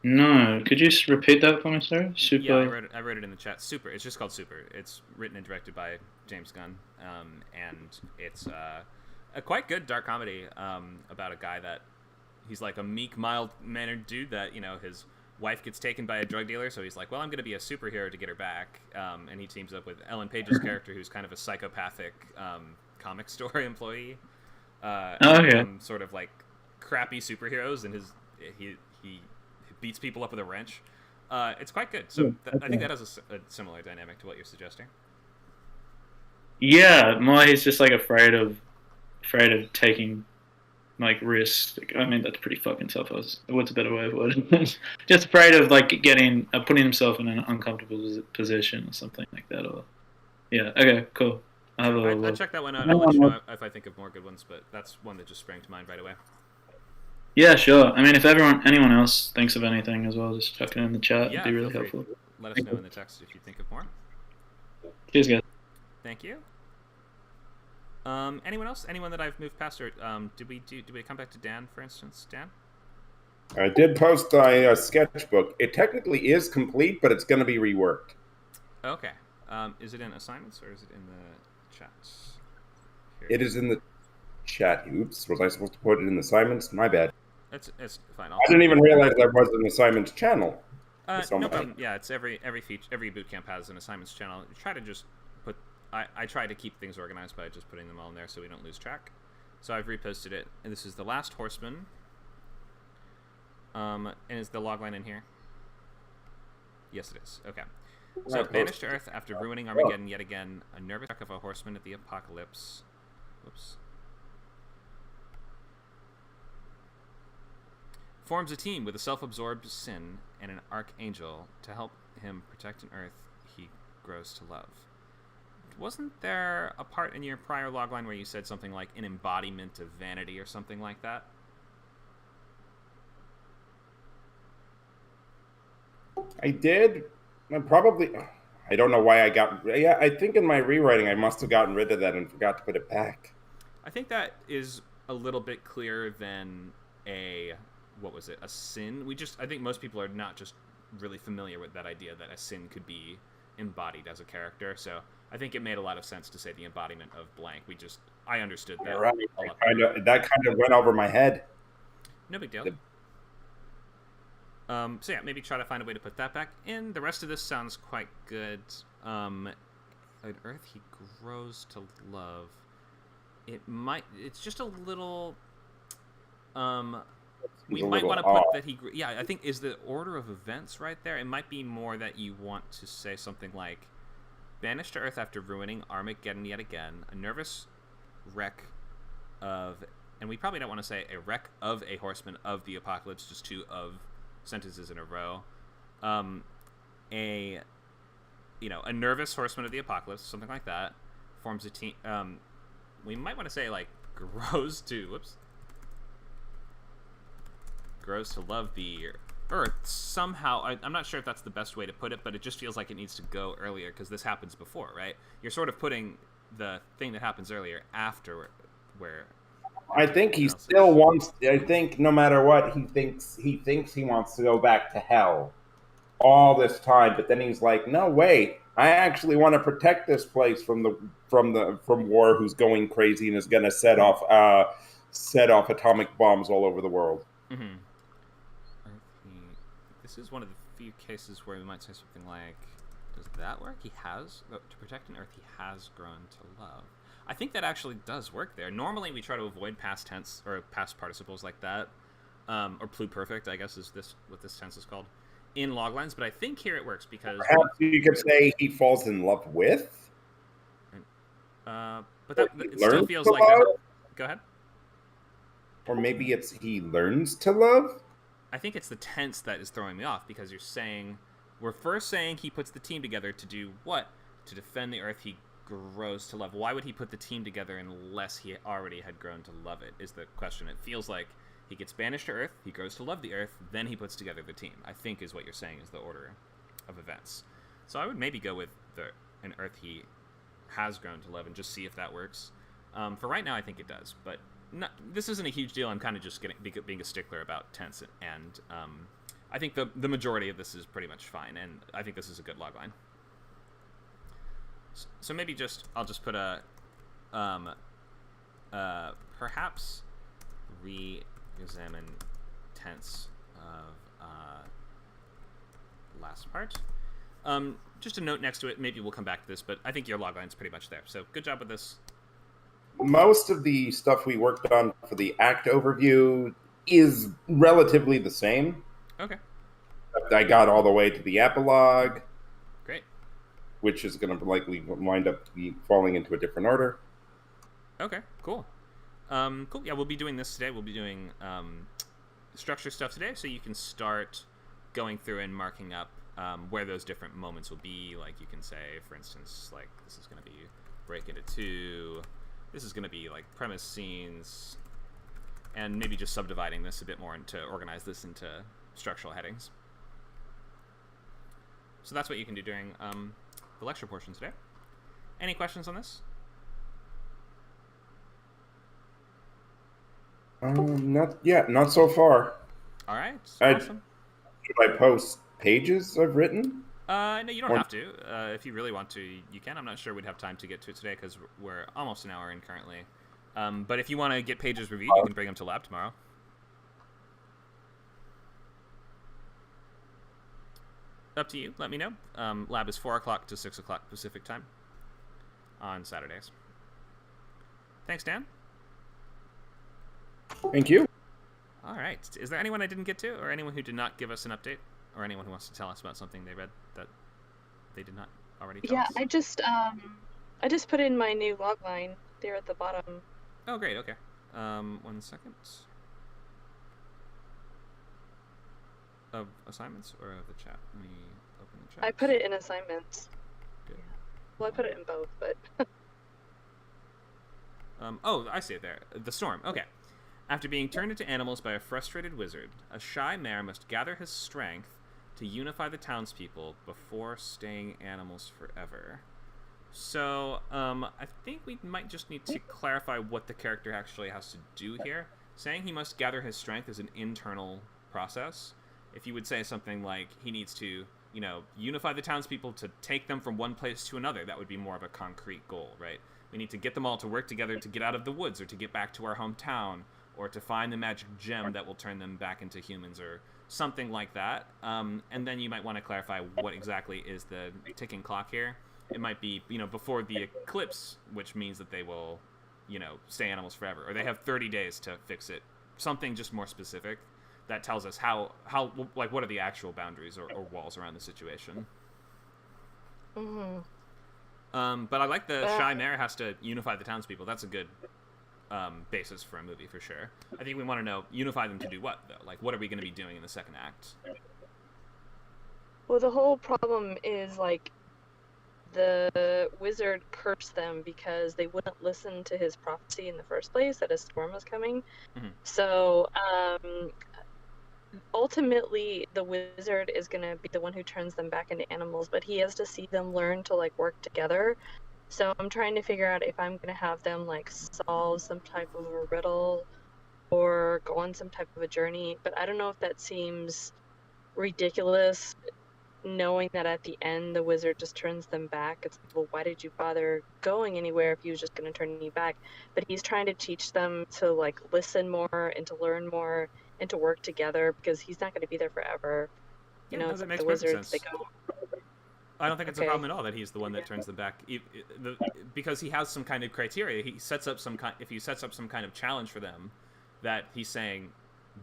No, could you repeat that for me, sir? Super. Yeah, I wrote it in the chat. Super. It's just called Super. It's written and directed by James Gunn, and it's a quite good dark comedy about a guy that he's like a meek, mild-mannered dude that, you know, his wife gets taken by a drug dealer, so he's like, well, I'm going to be a superhero to get her back, and he teams up with Ellen Page's character, who's kind of a psychopathic comic store employee. Sort of like crappy superheroes, and he beats people up with a wrench. It's quite good. So I think that has a similar dynamic to what you're suggesting. Yeah, more he's just like afraid of taking like risks. I mean, that's pretty fucking tough. What's a better way of wording it? Just afraid of like putting himself in an uncomfortable position or something like that. Or yeah, okay, cool. I'll check that one out. I'll let you know if I think of more good ones, but that's one that just sprang to mind right away. Yeah, sure. I mean, if anyone else thinks of anything as well, just chuck it in the chat. Yeah, it'd be really helpful. Let us know in the text if you think of more. Cheers, guys. Thank you. Anyone else? Anyone that I've moved past, or did we come back to Dan, for instance? Dan? I did post a sketchbook. It technically is complete, but it's going to be reworked. Okay. Is it in assignments or is it in the chats? Here. It is in the chat. Oops, was I supposed to put it in the assignments? My bad. It's fine. I didn't even realize there was an assignments channel. No problem. Yeah, it's every bootcamp has an assignments channel. You try to just put. I try to keep things organized by just putting them all in there so we don't lose track. So I've reposted it, and this is the last horseman. And is the logline in here? Yes, it is. Okay. So banished to Earth after ruining Armageddon yet again, a nervous wreck of a horseman at the apocalypse. Whoops. forms a team with a self-absorbed Sin and an archangel to help him protect an Earth he grows to love. Wasn't there a part in your prior logline where you said something like an embodiment of vanity or something like that? I did. I don't know why I got. Yeah, I think in my rewriting I must have gotten rid of that and forgot to put it back. I think that is a little bit clearer than a sin. I think most people are not just really familiar with that idea that a sin could be embodied as a character. So I think it made a lot of sense to say the embodiment of blank. I understood that. Right. That kind of went over my head. No big deal. So yeah, maybe try to find a way to put that back in. The rest of this sounds quite good. An Earth he grows to love. It's just a little. We might want to put that he. Yeah, I think is the order of events right there. It might be more that you want to say something like, banished to Earth after ruining Armageddon yet again. A nervous wreck of, and we probably don't want to say a wreck of a horseman of the apocalypse. Just two of sentences in a row. A nervous horseman of the apocalypse, something like that, forms a team. We might want to say like grows to love the Earth somehow. I'm not sure if that's the best way to put it, but it just feels like it needs to go earlier because this happens before, right? You're sort of putting the thing that happens earlier after where. I think he still wants. I think no matter what, he thinks he wants to go back to hell all this time, but then he's like, no, wait, I actually want to protect this place from war who's going crazy and is going to set off atomic bombs all over the world. Mm-hmm. This is one of the few cases where we might say something like, does that work? To protect an Earth he has grown to love. I think that actually does work there. Normally we try to avoid past tense or past participles like that, or pluperfect, I guess is what this tense is called, in loglines, but I think here it works because perhaps you could say he falls in love with. But it still feels like that. Go ahead. Or maybe it's he learns to love. I think it's the tense that is throwing me off because we're first saying he puts the team together to do what? To defend the Earth he grows to love. Why would he put the team together unless he already had grown to love it? Is the question. It feels like he gets banished to Earth, he grows to love the Earth, then he puts together the team. I think is what you're saying is the order of events. So I would maybe go with an Earth he has grown to love and just see if that works. For right now, I think it does, but this isn't a huge deal. I'm kind of just being a stickler about tense, and I think the majority of this is pretty much fine, and I think this is a good logline. So maybe I'll just put a perhaps re-examine tense of last part. Just a note next to it. Maybe we'll come back to this, but I think your logline's pretty much there. So good job with this. Most of the stuff we worked on for the act overview is relatively the same. Okay. I got all the way to the epilogue. Great. Which is going to likely wind up falling into a different order. Okay, cool. Cool. Yeah, we'll be doing this today. We'll be doing structure stuff today, so you can start going through and marking up where those different moments will be. Like you can say, for instance, like this is going to be break into two. This is going to be like premise scenes, and maybe just subdividing this a bit more and to organize this into structural headings. So that's what you can do during the lecture portion today. Any questions on this? Not yet. Not so far. All right. Awesome. Should I post pages I've written? No, you don't have to. If you really want to, you can. I'm not sure we'd have time to get to it today because we're almost an hour in currently. But if you want to get pages reviewed, you can bring them to lab tomorrow. Up to you. Let me know. Lab is 4 o'clock to 6 o'clock Pacific time on Saturdays. Thanks, Dan. Thank you. All right. Is there anyone I didn't get to, or anyone who did not give us an update, or anyone who wants to tell us about something they read that they did not already tell us? I just put in my new logline there at the bottom. Oh, great. Okay. 1 second. of assignments or of the chat? Let me open the chat. I put it in assignments. Good. Yeah. Well, I put it in both, but... Oh, I see it there. The storm. Okay. After being turned into animals by a frustrated wizard, a shy mayor must gather his strength to unify the townspeople before staying animals forever. So, I think we might just need to clarify what the character actually has to do here. Saying he must gather his strength is an internal process. If you would say something like he needs to, unify the townspeople to take them from one place to another, that would be more of a concrete goal, right? We need to get them all to work together to get out of the woods, or to get back to our hometown, or to find the magic gem that will turn them back into humans, or something like that. And then you might want to clarify what exactly is the ticking clock here. It might be, before the eclipse, which means that they will, stay animals forever, or they have 30 days to fix it. Something just more specific that tells us how what are the actual boundaries or walls around the situation. Mm-hmm. But I like the shy mayor has to unify the townspeople. That's a good basis for a movie, for sure. I think we want to know, unify them to do what, though? Like, what are we going to be doing in the second act? Well, the whole problem is, the wizard cursed them because they wouldn't listen to his prophecy in the first place, that a storm was coming. Mm-hmm. So, ultimately, the wizard is going to be the one who turns them back into animals, but he has to see them learn to, work together. So I'm trying to figure out if I'm going to have them, solve some type of a riddle or go on some type of a journey, but I don't know if that seems ridiculous, knowing that at the end the wizard just turns them back. It's well, why did you bother going anywhere if he was just going to turn you back? But he's trying to teach them to listen more and to learn more and to work together, because he's not going to be there forever. No, that makes the perfect wizards, sense. they go. I don't think it's a problem at all that he's the one that turns them back, because he has some kind of criteria. He sets up if he sets up some kind of challenge for them, that he's saying,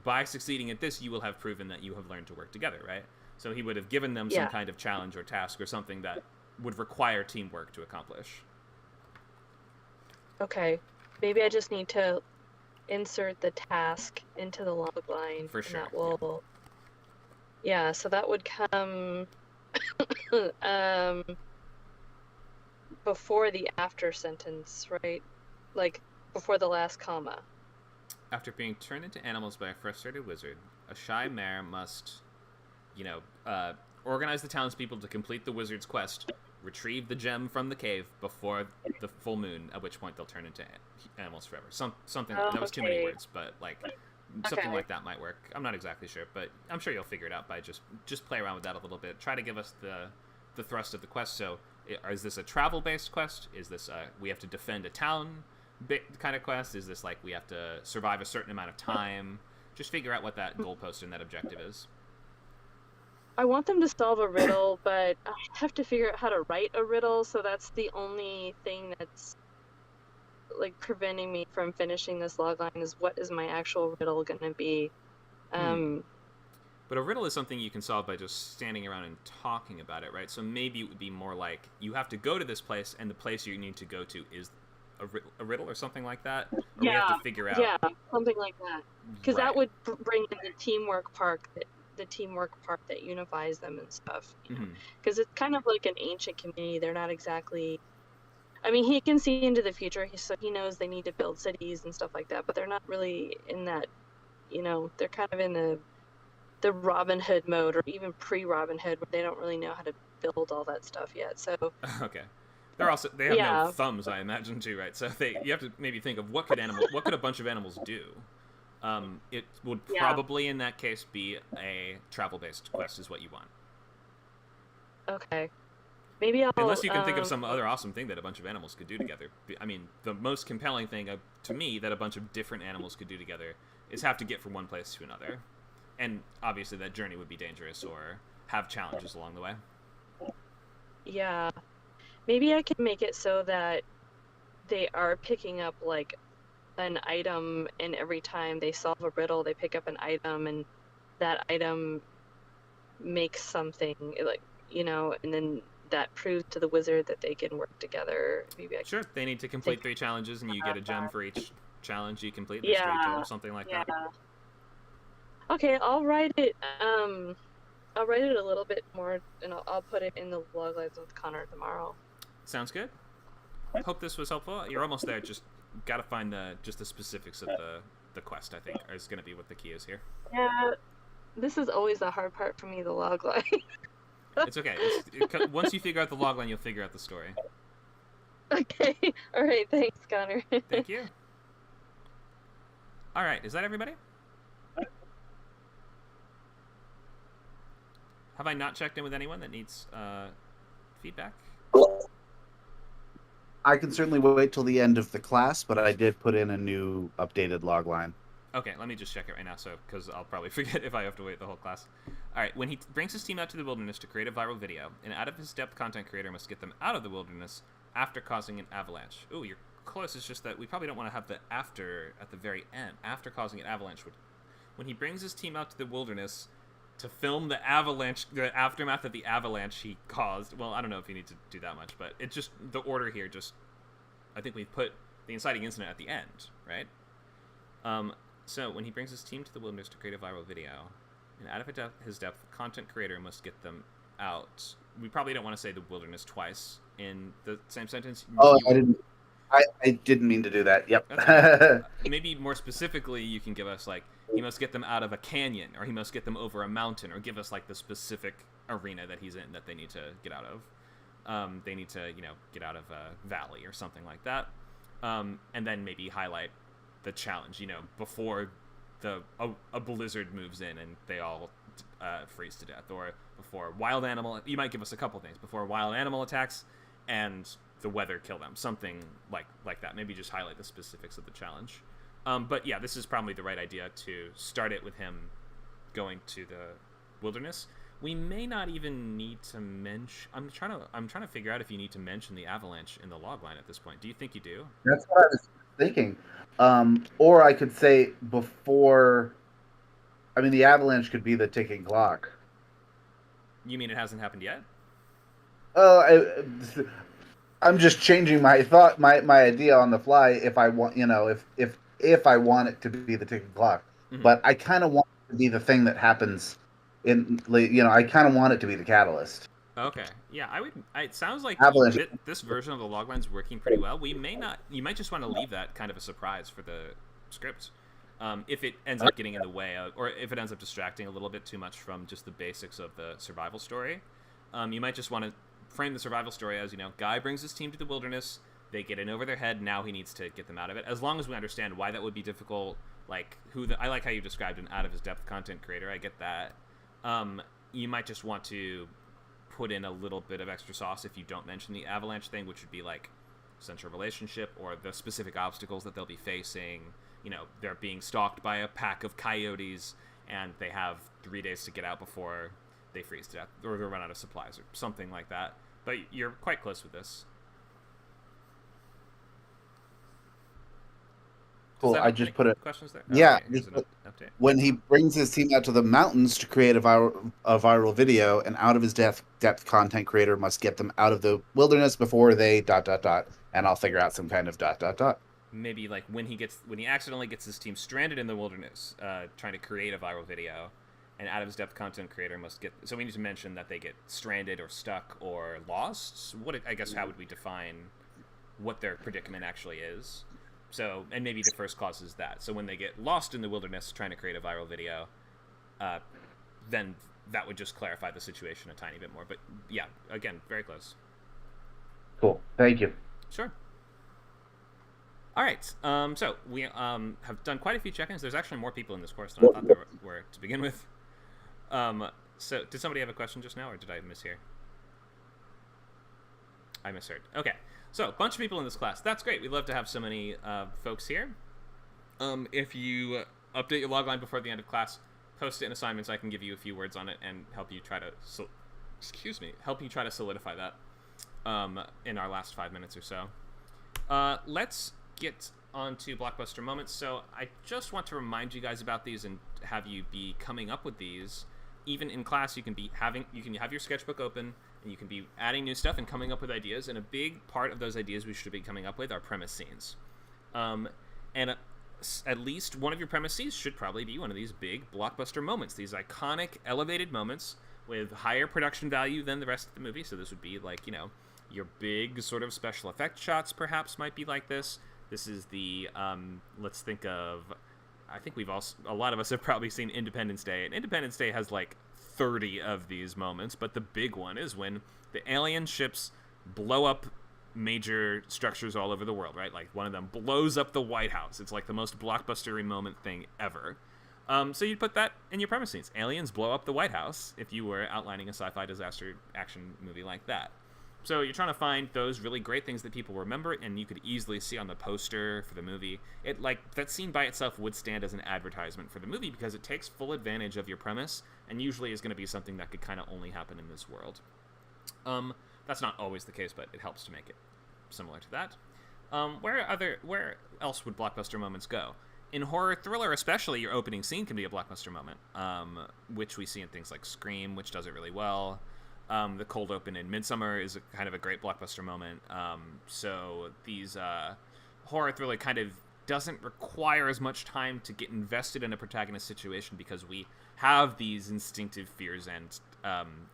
by succeeding at this, you will have proven that you have learned to work together, right? So he would have given them some kind of challenge or task or something that would require teamwork to accomplish. Okay, maybe I just need to insert the task into the log line. For sure. And that will, so that would come before the after sentence, right? Before the last comma. After being turned into animals by a frustrated wizard, a shy mayor must, organize the townspeople to complete the wizard's quest, retrieve the gem from the cave before the full moon, at which point they'll turn into animals forever. Something that was too many words, but something like that might work. I'm not exactly sure, but I'm sure you'll figure it out by just play around with that a little bit. Try to give us the thrust of the quest. So, is this a travel-based quest? Is this we have to defend a town kind of quest? Is this we have to survive a certain amount of time? Just figure out what that goalpost and that objective is. I want them to solve a riddle, but I have to figure out how to write a riddle, so that's the only thing that's preventing me from finishing this logline, is what is my actual riddle going to be. But a riddle is something you can solve by just standing around and talking about it, right? So maybe it would be more you have to go to this place, and the place you need to go to is a riddle or something like that? Or we have to figure out... Yeah, something like that. Because that would bring in the teamwork part that unifies them and stuff. Because it's kind of like an ancient community. They're not exactly... I mean, he can see into the future, so he knows they need to build cities and stuff like that, but they're not really in that, they're kind of in the Robin Hood mode, or even pre-Robin Hood, where they don't really know how to build all that stuff yet, so... Okay. They have no thumbs, I imagine, too, right? So you have to maybe think of what could a bunch of animals do? It would probably, in that case, be a travel-based quest is what you want. Okay. Maybe I'll... Unless you can think of some other awesome thing that a bunch of animals could do together. I mean, the most compelling thing, to me, that a bunch of different animals could do together is have to get from one place to another. And obviously that journey would be dangerous or have challenges along the way. Yeah. Maybe I can make it so that they are picking up, an item, and every time they solve a riddle, they pick up an item, and that item makes something, and then that proves to the wizard that they can work together. Maybe Sure, they need to complete 3 challenges, and you get a gem for each challenge you complete. There's 3 total, something like that. Okay, I'll write it. I'll write it a little bit more, and I'll put it in the log lines with Connor tomorrow. Sounds good. Hope this was helpful. You're almost there. Just gotta find the specifics of the quest. I think is going to be what the key is here. Yeah, this is always the hard part for me, the log line. It's okay. Once you figure out the log line, you'll figure out the story. Okay. All right. Thanks, Connor. Thank you. All right. Is that everybody? Have I not checked in with anyone that needs feedback? I can certainly wait till the end of the class, but I did put in a new updated log line. Okay, let me just check it right now, because I'll probably forget if I have to wait the whole class. All right, when he brings his team out to the wilderness to create a viral video, an out-of-his-depth content creator must get them out of the wilderness after causing an avalanche. Ooh, you're close. It's just that we probably don't want to have the after at the very end. After causing an avalanche. When he brings his team out to the wilderness to film the avalanche, the aftermath of the avalanche he caused. Well, I don't know if you need to do that much, but it's just the order here. Just I think we've put the inciting incident at the end, right? So when he brings his team to the wilderness to create a viral video, and out of his depth, the content creator must get them out. We probably don't want to say the wilderness twice in the same sentence. I didn't mean to do that. Yep. Maybe more specifically, you can give us like he must get them out of a canyon, or he must get them over a mountain, or give us like the specific arena that he's in that they need to get out of. They need to get out of a valley or something like that, and then maybe highlight the challenge. Before a blizzard moves in and they all freeze to death, or before wild animal. You might give us a couple things before wild animal attacks and the weather kill them, something like that. Maybe just highlight the specifics of the challenge. But yeah, this is probably the right idea to start it with him going to the wilderness. We may not even need to mention. I'm trying to figure out if you need to mention the avalanche in the logline at this point. Do you think you do? That's what I was thinking. Or I could say before. I mean, the avalanche could be the ticking clock. You mean it hasn't happened yet? I'm just changing my thought, my idea on the fly. If I want, if I want it to be the ticking clock, but I kind of want it to be the thing that happens. I kind of want it to be the catalyst. Okay, yeah, I would. It sounds like this version of the logline is working pretty well. We may not. You might just want to leave that kind of a surprise for the script. If it ends up getting in the way, or if it ends up distracting a little bit too much from just the basics of the survival story, you might just want to frame the survival story as, guy brings his team to the wilderness, they get in over their head, now he needs to get them out of it. As long as we understand why that would be difficult, like I like how you described an out-of-his-depth content creator, I get that. You might just want to put in a little bit of extra sauce if you don't mention the avalanche thing, which would be like central relationship or the specific obstacles that they'll be facing. They're being stalked by a pack of coyotes and they have 3 days to get out before they freeze to death or they run out of supplies or something like that. But you're quite close with this. Cool. I just put it. Questions there? Yeah. Okay, when he brings his team out to the mountains to create a viral video, an out of his depth content creator must get them out of the wilderness before they ... and I'll figure out some kind of ... Maybe like when he accidentally gets his team stranded in the wilderness, trying to create a viral video, an out of his depth content creator must get. So we need to mention that they get stranded or stuck or lost. How would we define what their predicament actually is? So, and maybe the first clause is that. So when they get lost in the wilderness trying to create a viral video, then that would just clarify the situation a tiny bit more. But yeah, again, very close. Cool. Thank you. Sure. All right. So we have done quite a few check-ins. There's actually more people in this course than I thought there were to begin with. So did somebody have a question just now, or did I mishear? I misheard. Okay. So, a bunch of people in this class. That's great. We'd love to have so many folks here. If you update your logline before the end of class, post it in assignments. I can give you a few words on it and help you try to solidify that in our last 5 minutes or so. Let's get on to blockbuster moments. So, I just want to remind you guys about these and have you be coming up with these. Even in class, you can have your sketchbook open. And you can be adding new stuff and coming up with ideas. And a big part of those ideas we should be coming up with are premise scenes. And at least one of your premises should probably be one of these big blockbuster moments, these iconic elevated moments with higher production value than the rest of the movie. So this would be like, your big sort of special effect shots perhaps might be like this. This is the, let's think of, I think a lot of us have probably seen Independence Day, and Independence Day has like 30 of these moments, but the big one is when the alien ships blow up major structures all over the world, right? Like one of them blows up the White House. It's like the most blockbustery moment thing ever. So you'd put that in your premise scenes. Aliens blow up the White House if you were outlining a sci-fi disaster action movie like that. So you're trying to find those really great things that people remember, and you could easily see on the poster for the movie. That scene by itself would stand as an advertisement for the movie because it takes full advantage of your premise and usually is going to be something that could kind of only happen in this world. That's not always the case, but it helps to make it similar to that. Where else would blockbuster moments go? In horror thriller especially, your opening scene can be a blockbuster moment, which we see in things like Scream, which does it really well. The cold open in Midsommar is kind of a great blockbuster moment. So these horror thriller kind of doesn't require as much time to get invested in a protagonist situation because we have these instinctive fears, and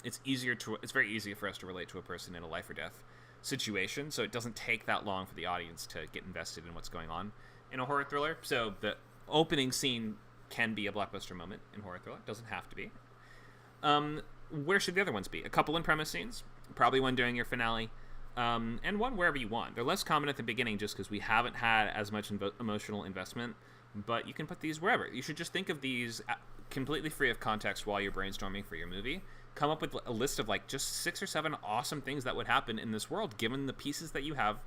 it's very easy for us to relate to a person in a life or death situation. So it doesn't take that long for the audience to get invested in what's going on in a horror thriller. So the opening scene can be a blockbuster moment in horror thriller. It doesn't have to be. Where should the other ones be? A couple in premise scenes, probably one during your finale, and one wherever you want. They're less common at the beginning just because we haven't had as much emotional investment, but you can put these wherever. You should just think of these completely free of context while you're brainstorming for your movie. Come up with a list of like just 6 or 7 awesome things that would happen in this world, given the pieces that you have,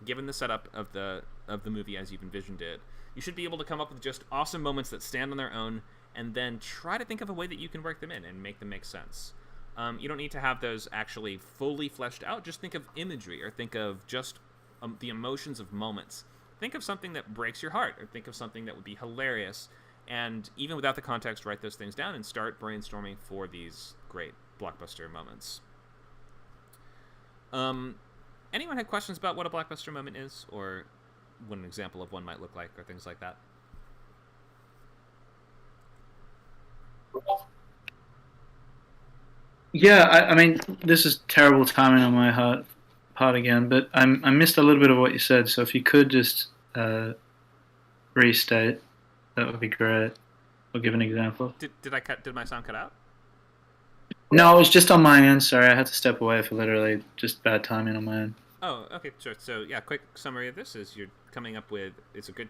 given the setup of the movie as you've envisioned it. You should be able to come up with just awesome moments that stand on their own, and then try to think of a way that you can work them in and make them make sense. You don't need to have those actually fully fleshed out. Just think of imagery, or think of just the emotions of moments. Think of something that breaks your heart, or think of something that would be hilarious. And even without the context, write those things down and start brainstorming for these great blockbuster moments. Anyone had questions about what a blockbuster moment is, or what an example of one might look like, or things like that? Yeah, I mean, this is terrible timing on my part again, but I missed a little bit of what you said. So if you could just restate, that would be great. Or give an example. Did my sound cut out? No, it was just on my end. Sorry, I had to step away for literally just bad timing on my end. Oh, okay, sure. So yeah, quick summary of this is you're coming up with, it's a good